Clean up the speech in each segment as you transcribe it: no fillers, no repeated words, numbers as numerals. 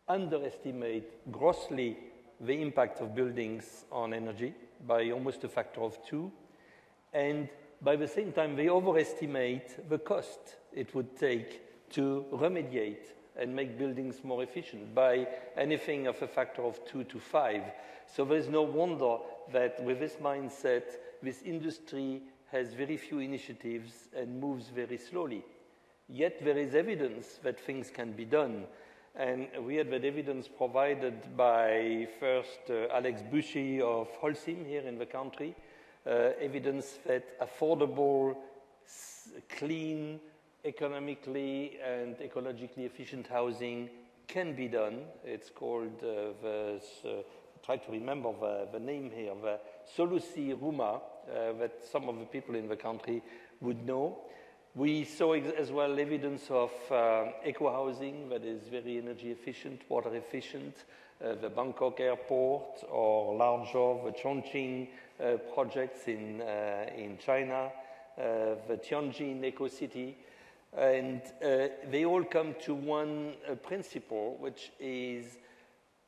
underestimate grossly the impact of buildings on energy by almost a factor of 2. And by the same time, they overestimate the cost it would take to remediate and make buildings more efficient by anything of a factor of 2 to 5. So there's no wonder that with this mindset, this industry has very few initiatives and moves very slowly. Yet there is evidence that things can be done. And we had that evidence provided by first Alex Buchy of Holcim here in the country, evidence that affordable, clean, economically and ecologically efficient housing can be done. It's called, try to remember the name here, the Solusi Ruma, that some of the people in the country would know. We saw as well evidence of eco-housing that is very energy efficient, water efficient, the Bangkok airport, or larger, the Chongqing projects in China, the Tianjin eco-city. And they all come to one principle, which is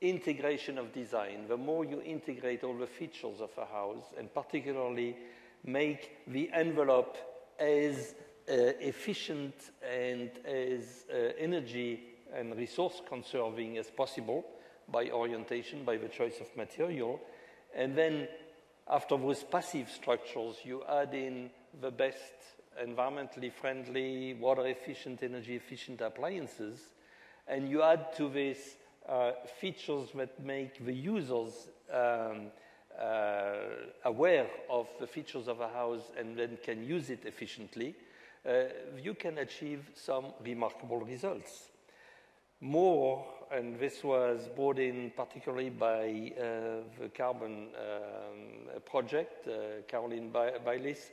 integration of design. The more you integrate all the features of a house, and particularly make the envelope as efficient and as energy and resource conserving as possible by orientation, by the choice of material, and then after those passive structures, you add in the best environmentally friendly, water efficient, energy efficient appliances, and you add to this features that make the users aware of the features of a house and then can use it efficiently, you can achieve some remarkable results. More, and this was brought in particularly by the Carbon project, Caroline Baylis,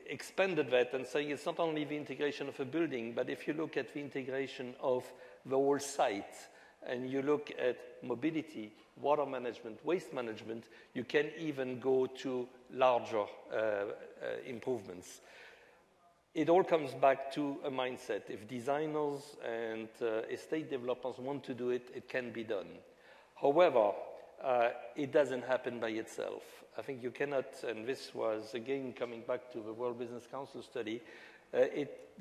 expanded that and saying it's not only the integration of a building, but if you look at the integration of the whole site, and you look at mobility, water management, waste management, you can even go to larger improvements. It all comes back to a mindset. If designers and estate developers want to do it, it can be done. However, it doesn't happen by itself. I think you cannot, and this was again coming back to the World Business Council study,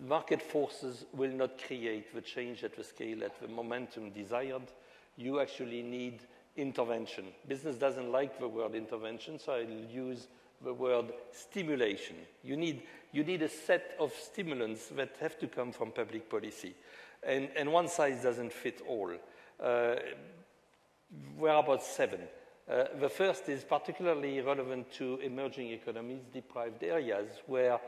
market forces will not create the change at the scale, at the momentum desired. You actually need intervention. Business doesn't like the word intervention, so I'll use the word stimulation. You need a set of stimulants that have to come from public policy. And one size doesn't fit all. We're about 7. The first is particularly relevant to emerging economies, deprived areas, where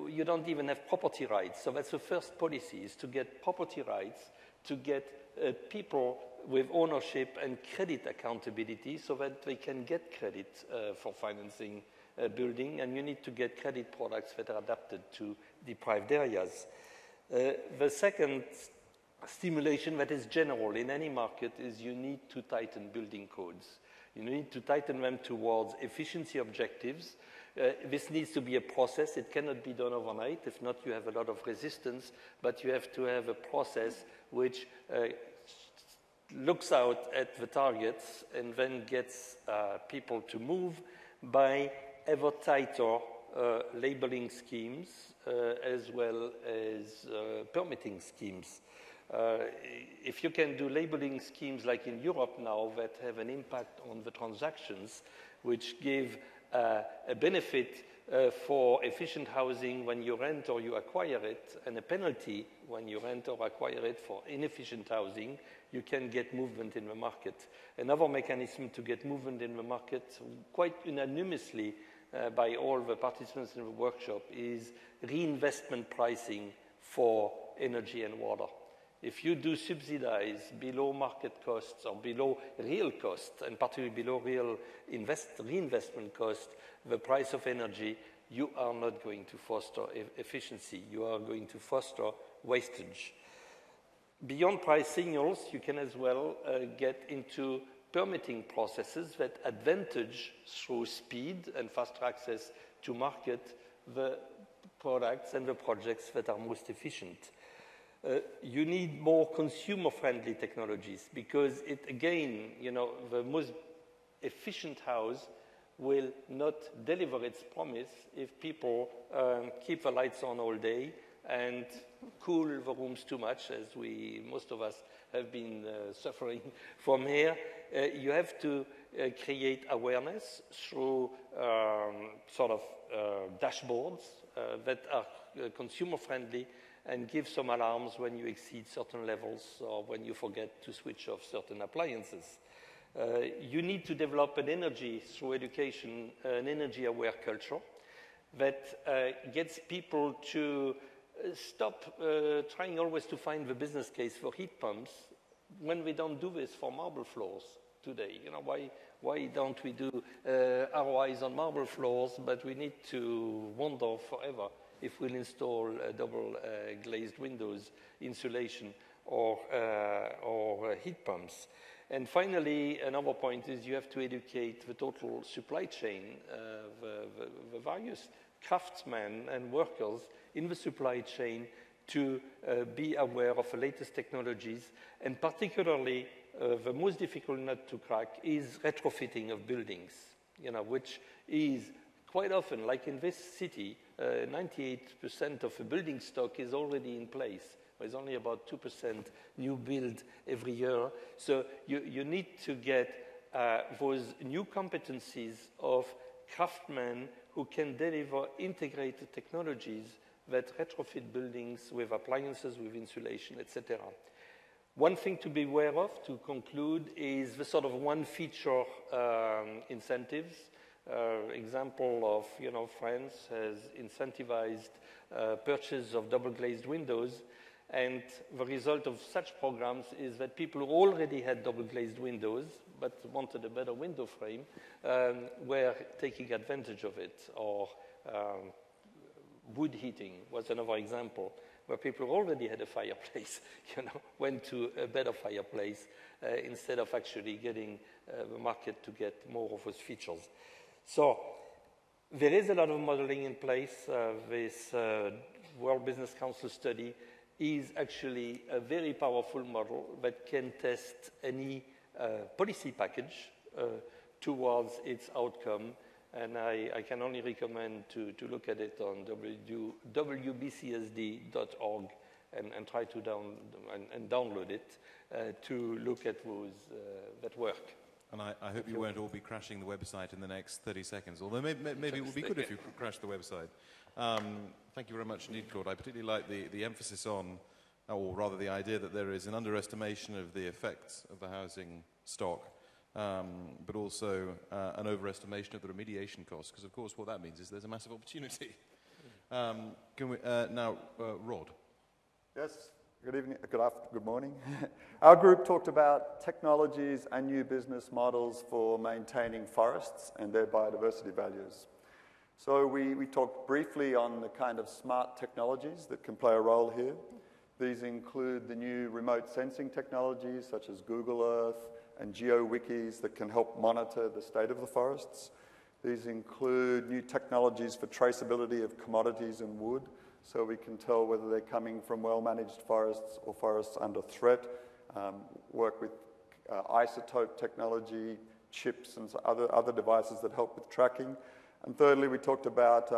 you don't even have property rights. So that's the first policy, is to get property rights, to get people with ownership and credit accountability so that they can get credit for financing building, and you need to get credit products that are adapted to deprived areas. The second stimulation that is general in any market is you need to tighten building codes. You need to tighten them towards efficiency objectives. This needs to be a process. It cannot be done overnight. If not, you have a lot of resistance, but you have to have a process which looks out at the targets and then gets people to move by ever tighter labeling schemes as well as permitting schemes. If you can do labeling schemes like in Europe now that have an impact on the transactions, which give a benefit for efficient housing when you rent or you acquire it, and a penalty when you rent or acquire it for inefficient housing, you can get movement in the market. Another mechanism to get movement in the market, quite unanimously by all the participants in the workshop, is reinvestment pricing for energy and water. If you do subsidize below market costs or below real costs, and particularly below real reinvestment cost, the price of energy, you are not going to foster efficiency. You are going to foster wastage. Beyond price signals, you can as well get into permitting processes that advantage through speed and faster access to market the products and the projects that are most efficient. You need more consumer-friendly technologies because it, again, you know, the most efficient house will not deliver its promise if people keep the lights on all day and cool the rooms too much, as most of us have been suffering from here. You have to create awareness through sort of dashboards that are consumer-friendly and give some alarms when you exceed certain levels or when you forget to switch off certain appliances. You need to develop an energy, through education, an energy-aware culture that gets people to stop trying always to find the business case for heat pumps when we don't do this for marble floors today. You know, why don't we do ROIs on marble floors, but we need to wonder forever if we'll install double glazed windows, insulation, or heat pumps. And finally, another point is you have to educate the total supply chain, the various craftsmen and workers in the supply chain to be aware of the latest technologies, and particularly the most difficult nut to crack is retrofitting of buildings, you know, which is quite often, like in this city, 98% of the building stock is already in place. There's only about 2% new build every year. So you need to get those new competencies of craftsmen who can deliver integrated technologies that retrofit buildings with appliances, with insulation, etc. One thing to be aware of, to conclude, is the sort of one feature incentives. Example of, you know, France has incentivized purchase of double glazed windows, and the result of such programs is that people who already had double glazed windows but wanted a better window frame were taking advantage of it. Or wood heating was another example, where people already had a fireplace, you know, went to a better fireplace instead of actually getting the market to get more of those features. So there is a lot of modeling in place. This World Business Council study is actually a very powerful model that can test any policy package towards its outcome. And I can only recommend to look at it on wbcsd.org and try to download it to look at those that work. And I hope you won't all be crashing the website in the next 30 seconds, although maybe it would be good if you could crash the website. Thank you very much indeed, Claude. I particularly like the emphasis on, or rather the idea that there is an underestimation of the effects of the housing stock, but also an overestimation of the remediation costs, because of course what that means is there's a massive opportunity. Can we, now, Rod. Yes. Good evening, good morning. Our group talked about technologies and new business models for maintaining forests and their biodiversity values. So we talked briefly on the kind of smart technologies that can play a role here. These include the new remote sensing technologies such as Google Earth and GeoWikis that can help monitor the state of the forests. These include new technologies for traceability of commodities and wood, so we can tell whether they're coming from well-managed forests or forests under threat, work with isotope technology, chips, and other devices that help with tracking. And thirdly, we talked about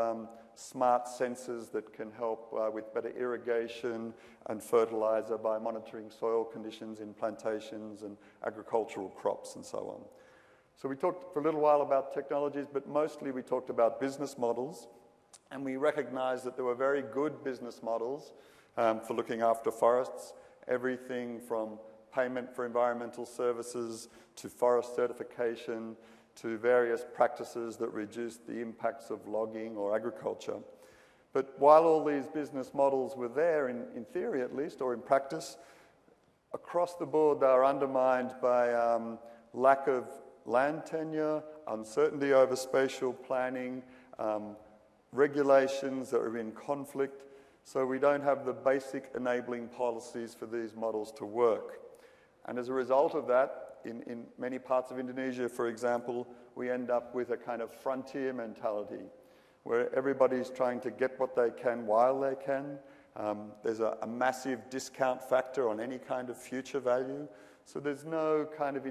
smart sensors that can help with better irrigation and fertilizer by monitoring soil conditions in plantations and agricultural crops and so on. So we talked for a little while about technologies, but mostly we talked about business models. And we recognized that there were very good business models for looking after forests, everything from payment for environmental services to forest certification to various practices that reduce the impacts of logging or agriculture. But while all these business models were there, in theory at least, or in practice, across the board they are undermined by lack of land tenure, uncertainty over spatial planning, regulations that are in conflict, so we don't have the basic enabling policies for these models to work. And as a result of that, in many parts of Indonesia, for example, we end up with a kind of frontier mentality, where everybody's trying to get what they can while they can, There's a massive discount factor on any kind of future value. So there's no kind of